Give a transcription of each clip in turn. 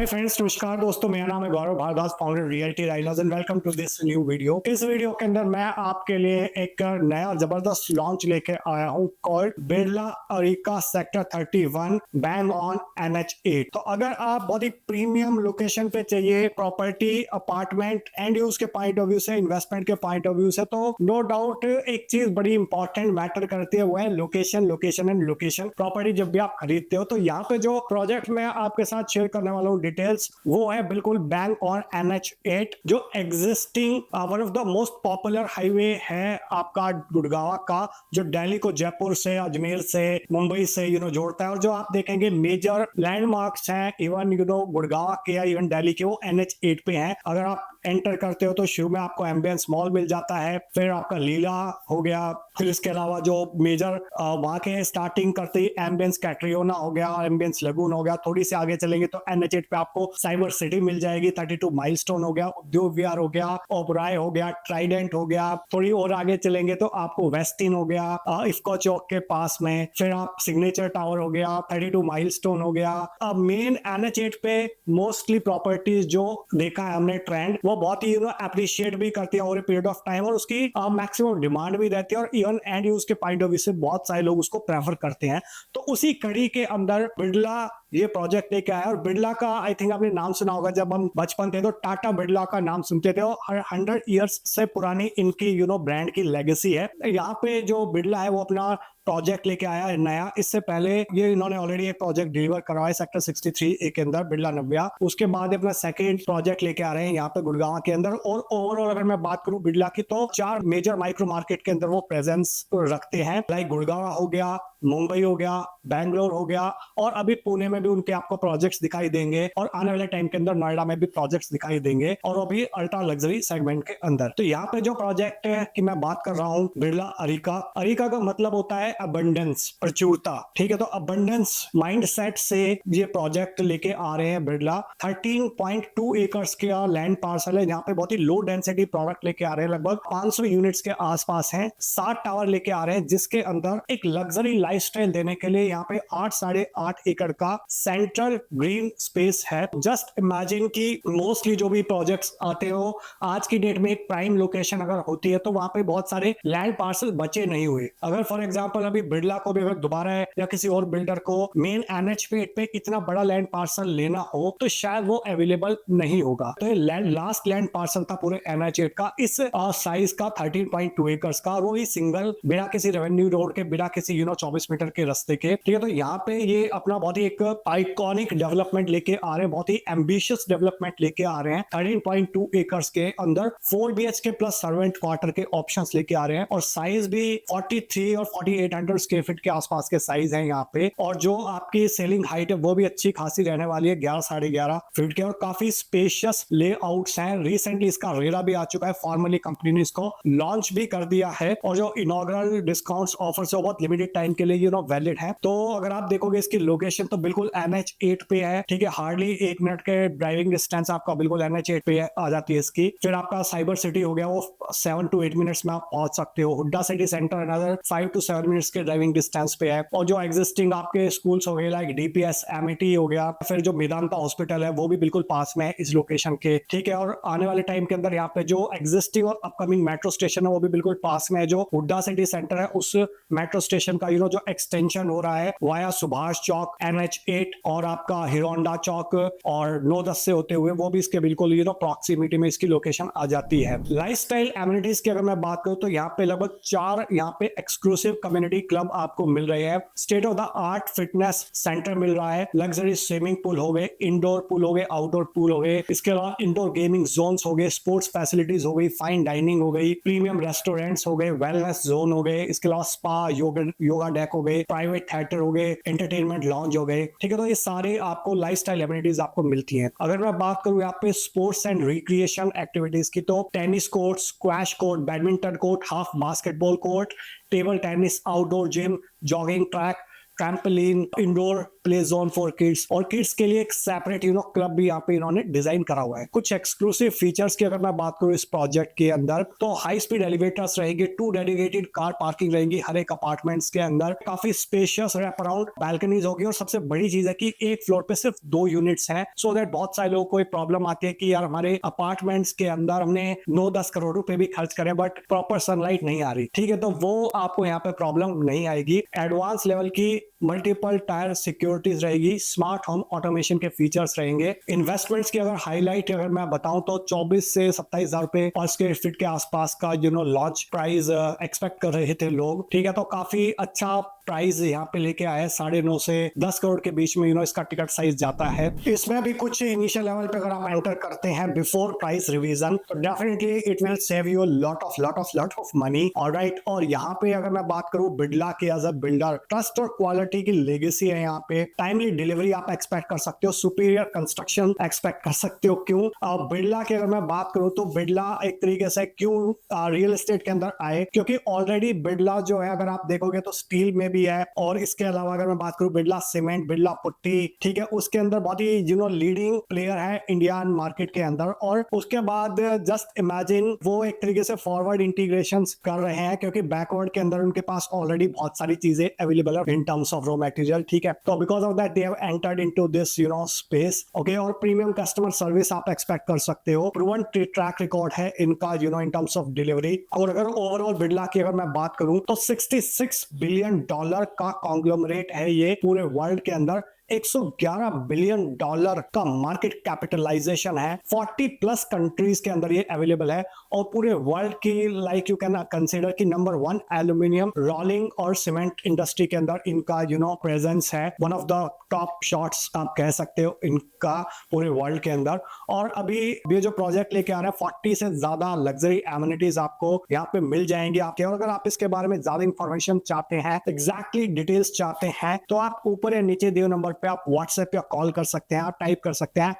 Hi friends, नमस्कार दोस्तों। मेरा नाम है Gaurav Bhardwaj, founder reality rainers and welcome to this new video. इस वीडियो के अंदर मैं आपके लिए एक नया जबरदस्त लॉन्च लेके आया हूँ called Birla Arika sector 31 bang on NH8। तो अगर आप बहुत ही प्रीमियम लोकेशन पे चाहिए प्रॉपर्टी, अपार्टमेंट एंड यूज के पॉइंट ऑफ व्यू से, इन्वेस्टमेंट के पॉइंट ऑफ व्यू से, तो नो डाउट एक चीज बड़ी इंपॉर्टेंट मैटर करती है, वो है location, location and location. Property जब भी आप खरीदते हो तो यहाँ पे जो प्रोजेक्ट मैं आपके साथ शेयर करने वाला हूँ डिटेल्स, वो है बिल्कुल बैंक ऑन NH8, जो existing one of the most popular highway है आपका गुड़गांव का, जो दिल्ली को जयपुर से, अजमेर से, मुंबई से जोड़ता है। और जो आप देखेंगे मेजर लैंडमार्क्स हैं इवन गुड़गांव के या इवन दिल्ली के, वो NH8 पे हैं। अगर आप एंटर करते हो तो शुरू में आपको एम्बियंस मॉल मिल जाता है, फिर आपका लीला हो गया, फिर इसके अलावा जो मेजर वहां के स्टार्टिंग करते ही एम्बियंस कैट्रियोना हो गया, एम्बियंस लगून हो गया। थोड़ी सी आगे चलेंगे तो NH8 पे आपको साइबर सिटी मिल जाएगी, 32 माइलस्टोन हो गया, उद्योग विहार हो गया, ओबराय हो गया, ट्राइडेंट हो गया। थोड़ी और आगे चलेंगे तो आपको वेस्टिन हो गया इफ्को चौक के पास में, फिर आप सिग्नेचर टावर हो गया, 32 माइलस्टोन हो गया। अब मेन NH8 पे मोस्टली प्रॉपर्टीज जो देखा है हमने ट्रेंड, वो बहुत ही अप्रिशिएट भी करती है over a period of time, और उसकी मैक्सिमम डिमांड भी रहती है, और इवन एंड यूज के पॉइंट ऑफ व्यू से बहुत सारे लोग उसको प्रेफर करते हैं। तो उसी कड़ी के अंदर बिरला ये प्रोजेक्ट लेके आया। और बिरला का आई थिंक आपने नाम सुना होगा, जब हम बचपन थे तो टाटा बिरला का नाम सुनते थे, और 100 इयर्स से पुरानी इनकी ब्रांड की लेगेसी है। यहाँ पे जो बिरला है वो अपना प्रोजेक्ट लेके आया है नया। इससे पहले ये इन्होंने ऑलरेडी एक प्रोजेक्ट डिलीवर करवाया है सेक्टर 63 के अंदर, बिरला नव्या। उसके बाद अपना सेकंड प्रोजेक्ट लेके आ रहे हैं यहाँ पे गुड़गांव के अंदर। और ओवरऑल अगर मैं बात करूं बिरला की, तो 4 मेजर माइक्रो मार्केट के अंदर वो प्रेजेंस रखते हैं, लाइक गुड़गांव हो गया, मुंबई हो गया, बैंगलोर हो गया, और अभी पुणे में भी उनके आपको प्रोजेक्ट्स दिखाई देंगे, और आने वाले टाइम के अंदर नोएडा में भी प्रोजेक्ट्स दिखाई देंगे, और वो भी अल्ट्रा लग्जरी सेगमेंट के अंदर। तो यहाँ पे जो प्रोजेक्ट है कि मैं बात कर रहा हूँ बिरला अरीका। अरीका का मतलब होता है अबंडेंस, प्रचुरता, ठीक है। तो अबंडेंस माइंडसेट से ये प्रोजेक्ट लेके आ रहे हैं बिरला। 13.2 एकर्स का लैंड पार्सल है, यहाँ पे बहुत ही लो डेंसिटी प्रोडक्ट लेके आ रहे हैं, लगभग 500 यूनिट्स के आसपास हैं। 7 टावर लेके आ रहे हैं, जिसके अंदर एक लग्जरी लाइफस्टाइल देने के लिए यहाँ पे 8.5 एकड़ का सेंट्रल ग्रीन स्पेस है। जस्ट इमेजिन कि मोस्टली जो भी प्रोजेक्ट्स आते हो आज की डेट में, एक प्राइम लोकेशन अगर होती है तो वहां पे बहुत सारे लैंड पार्सल बचे नहीं हुए। अगर फॉर एग्जांपल अभी बिरला को भी अगर दोबारा है या किसी और बिल्डर को मेन NH8 पे इतना बड़ा लैंड पार्सल लेना हो तो शायद वो अवेलेबल नहीं होगा। तो ये लास्ट लैंड पार्सल था पूरे NH8 का, इस साइज का 13.2 एकर्स का, वो ही सिंगल, बिना किसी रेवेन्यू रोड के, बिना किसी 24 मीटर के रास्ते के, ठीक है। तो यहाँ पे ये अपना बहुत ही एक आइकॉनिक डेवलपमेंट लेके आ रहे हैं, बहुत ही एम्बिशियस डेवलपमेंट लेके आ रहे हैं। 13.2 एकर्स के अंदर 4 BHK प्लस सर्वेंट क्वार्टर के ऑप्शंस लेके आ रहे हैं, और साइज भी 43 और 4800 स्क्वायर फीट के आसपास के साइज है यहाँ पे। और जो आपकी सेलिंग हाइट है वो भी अच्छी खासी रहने वाली है, 11 साढ़े 11 फीट के, और काफी स्पेशियस लेआउट्स हैं। रिसेंटली इसका रेरा भी आ चुका है, फॉर्मली कंपनी ने इसको लॉन्च भी कर दिया है, और जो इनॉग्रल डिस्काउंट्स ऑफर्स है बहुत लिमिटेड टाइम के लिए वैलिड है। तो अगर आप देखोगे इसकी लोकेशन तो बिल्कुल NH8 पे है, ठीक है। हार्डली 1 मिनट के ड्राइविंग डिस्टेंस आपका बिल्कुल NH8 पे आ जाती है इसकी। फिर आपका साइबर सिटी हो गया, वो 7 to 8 मिनट्स में आप पहुंच सकते हो। Hooda city centre another 5 to 7 minutes के ड्राइविंग डिस्टेंस पे है। और जो एग्जिस्टिंग आपके स्कूल्स हो गए लाइक DPS, MIT हो गया, फिर जो मेदांता हॉस्पिटल है वो भी बिल्कुल पास में है इस लोकेशन के, ठीक है। और आने वाले टाइम के अंदर यहाँ पे जो एग्जिस्टिंग और अपकमिंग मेट्रो स्टेशन है वो भी बिल्कुल पास में है। जो हुड्डा सिटी सेंटर है उस मेट्रो स्टेशन का जो एक्सटेंशन हो रहा है वाया सुभाष चौक, NH8 और आपका हीरोंडा चौक और 9-10 से होते हुए, वो भी इसके बिल्कुल प्रॉक्सिमिटी में इसकी लोकेशन आ जाती है। लाइफस्टाइल एमिनिटीज की अगर मैं बात करूं तो यहाँ पे लगभग 4 यहाँ पे एक्सक्लूसिव कम्युनिटी क्लब आपको मिल रहे हैं। State of the art fitness centre मिल रहा है, लग्जरी स्विमिंग पूल हो गए, इंडोर पूल हो गए, आउटडोर पूल हो गए, इसके अलावा इंडोर गेमिंग जोन्स हो गए, स्पोर्ट्स फैसिलिटीज हो गई, फाइन डाइनिंग हो गई, प्रीमियम रेस्टोरेंट्स हो गए, वेलनेस जोन हो गए, इसके अलावा स्पा, योगा डेक हो गए, प्राइवेट थिएटर हो गए, एंटरटेनमेंट लॉन्ज हो गए, ठीक है। तो ये सारे आपको लाइफस्टाइल एमिनिटीज आपको मिलती हैं। अगर मैं बात करूं यहाँ पे स्पोर्ट्स एंड रिक्रिएशन एक्टिविटीज की, तो tennis court, squash court, badminton court, half basketball court, table tennis, outdoor gym, jogging track, trampoline, indoor play zone for kids और किड्स के लिए एक सेपरेट क्लब भी यहाँ पे इन्होंने डिजाइन करा हुआ है। कुछ एक्सक्लूसिव फीचर्स की अगर मैं बात करूँ इस प्रोजेक्ट के अंदर, तो हाई स्पीड एलिवेटर्स रहेंगे, 2 डेडिकेटेड कार पार्किंग रहेंगी हर एक अपार्टमेंट्स के अंदर, काफी स्पेशियस रैप अराउंड बैल्कनीज होगी और सबसे बड़ी चीज है कि एक फ्लोर पे सिर्फ 2 यूनिट्स हैं, सो दैट बहुत सारे लोगों को एक प्रॉब्लम आती है कि यार हमारे अपार्टमेंट्स के अंदर हमने 9-10 करोड़ रुपए भी खर्च करें बट प्रॉपर सनलाइट नहीं आ रही, ठीक है, तो वो आपको यहाँ पे प्रॉब्लम नहीं आएगी। एडवांस लेवल की मल्टीपल टायर सिक्योरिटीज रहेगी, स्मार्ट होम ऑटोमेशन के फीचर्स रहेंगे। इन्वेस्टमेंट्स की अगर हाईलाइट अगर मैं बताऊं तो 24 से 27 हजार रुपए पर स्क्वायर फीट के आसपास का लॉन्च प्राइस एक्सपेक्ट कर रहे थे लोग, ठीक है, तो काफी अच्छा प्राइस यहाँ पे लेके आया है। 9.5 से 10 करोड़ के बीच में इसका टिकट साइज जाता है। इसमें भी कुछ इनिशियल लेवल पे अगर आप एंटर करते हैं बिफोर प्राइस रिवीजन तो definitely it will save you lot of money, alright. और यहाँ पे अगर मैं बात करूँ बिरला के एज अ बिल्डर, ट्रस्ट और क्वालिटी की लेगेसी है यहाँ पे, टाइमली डिलीवरी आप एक्सपेक्ट कर सकते हो, सुपीरियर कंस्ट्रक्शन एक्सपेक्ट कर सकते हो। क्यों बिरला की अगर मैं बात करूँ तो बिरला एक तरीके से क्यों रियल एस्टेट के अंदर आए, क्योंकि ऑलरेडी बिरला जो है अगर आप देखोगे तो स्टील में भी है और इसके अलावा अगर मैं बात करूं बिरला सीमेंट, बिरला पुट्टी, ठीक है, उसके अंदर बहुत ही लीडिंग प्लेयर है इंडियन मार्केट के अंदर। और उसके बाद जस्ट इमेजिन वो एक तरीके से फॉरवर्ड इंटीग्रेशन कर रहे हैं क्योंकि बैकवर्ड के अंदर उनके पास ऑलरेडी बहुत सारी चीजें अवेलेबल है in terms of raw material, ठीक है, तो because of that they have entered into this space, okay. और प्रीमियम कस्टमर सर्विस आप एक्सपेक्ट कर सकते हो, प्रूवन ट्रैक रिकॉर्ड है इनका इन टर्म्स ऑफ डिलीवरी। और अगर ओवरऑल बिरला की अगर मैं बात करूं तो $66 बिलियन का कॉन्ग्लोमरेट है ये पूरे वर्ल्ड के अंदर, $111 बिलियन का मार्केट कैपिटलाइजेशन है, 40+ कंट्रीज के अंदर ये अवेलेबल है और पूरे वर्ल्ड की लाइक यू कैन कंसीडर कि नंबर 1 एल्यूमिनियम रोलिंग और सीमेंट इंडस्ट्री के अंदर इनका प्रेजेंस है, one of the top shots आप कह सकते हो इनका पूरे वर्ल्ड के अंदर। और अभी ये जो प्रोजेक्ट लेके आ रहा है 40 से ज्यादा लग्जरी एमिनिटीज आपको यहाँ पे मिल जाएंगी आपके। और अगर आप इसके बारे में ज्यादा इंफॉर्मेशन चाहते हैं, एग्जैक्टली डिटेल्स चाहते हैं, तो आप ऊपर या नीचे दिए नंबर पे आप व्हाट्सएप या कॉल कर सकते हैं, आप टाइप कर सकते हैं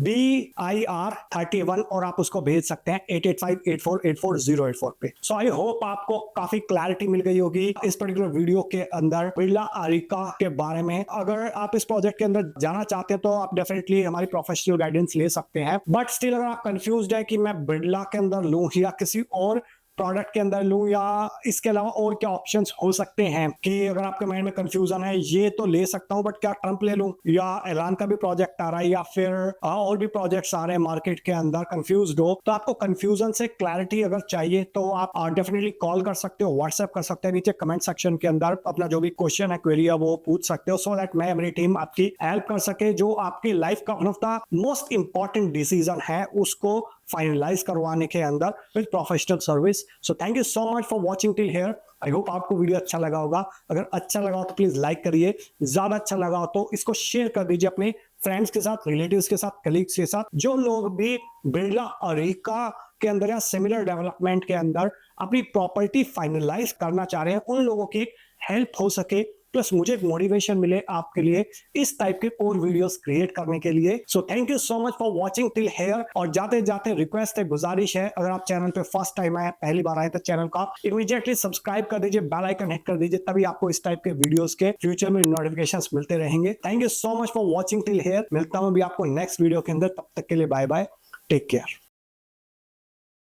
#BIR31 और आप उसको भेज सकते हैं 8858484084 पे। सो आई होप आपको काफी क्लैरिटी मिल गई होगी इस पर्टिकुलर वीडियो के अंदर बिरला अरिका के बारे में। अगर आप इस प्रोजेक्ट के अंदर जाना चाहते हैं तो आप डेफिनेटली हमारी प्रोफेशनल गाइडेंस ले सकते हैं, बट स्टिल अगर आप कंफ्यूज्ड है कि मैं बिरला के अंदर लूं या किसी और प्रोडक्ट के अंदर लूं या इसके अलावा और क्या ऑप्शंस हो सकते हैं, कि अगर आपके माइंड में कंफ्यूजन है ये तो ले सकता हूं बट क्या ट्रम्प ले लूं या ऐलान का भी प्रोजेक्ट आ रहा है या फिर और भी प्रोजेक्ट्स आ रहे हैं मार्केट के अंदर, कंफ्यूज्ड हो, तो आपको कंफ्यूजन से क्लैरिटी अगर चाहिए तो आप डेफिनेटली कॉल कर सकते हो, व्हाट्सएप कर सकते हैं, नीचे कमेंट सेक्शन के अंदर अपना जो भी क्वेश्चन है, क्वेरी है वो पूछ सकते हो, सो दैट मैं मेरी टीम आपकी हेल्प कर सके, जो आपकी लाइफ का one of the most important decision है उसको फाइनलाइज करवाने के अंदर with professional service. So thank you so much for watching till here. I hope आपको वीडियो अच्छा लगा होगा। अगर अच्छा लगा हो तो प्लीज लाइक करिए, ज्यादा अच्छा लगा हो तो इसको शेयर कर दीजिए अपने फ्रेंड्स के साथ, रिलेटिव्स के साथ, कलीग्स के साथ, जो लोग भी बिरला अरिका के अंदर या सिमिलर डेवलपमेंट के अंदर अपनी प्रॉपर्टी फाइनलाइज करना चाह रहे हैं, उन लोगों की हेल्प हो सके, प्लस मुझे एक मोटिवेशन मिले आपके लिए इस टाइप के और वीडियोस क्रिएट करने के लिए। So thank you so much for watching till here. और जाते जाते रिक्वेस्ट है, गुजारिश है, अगर आप चैनल पे फर्स्ट टाइम आए, पहली बार आए, तो चैनल को इमीडिएटली सब्सक्राइब कर दीजिए, बेल आइकन हिट कर दीजिए, तभी आपको इस टाइप के वीडियोस के फ्यूचर में नोटिफिकेशंस मिलते रहेंगे। Thank you so much for watching till here. मिलता हूं भी आपको नेक्स्ट वीडियो के अंदर, तब तक के लिए बाय बाय, टेक केयर।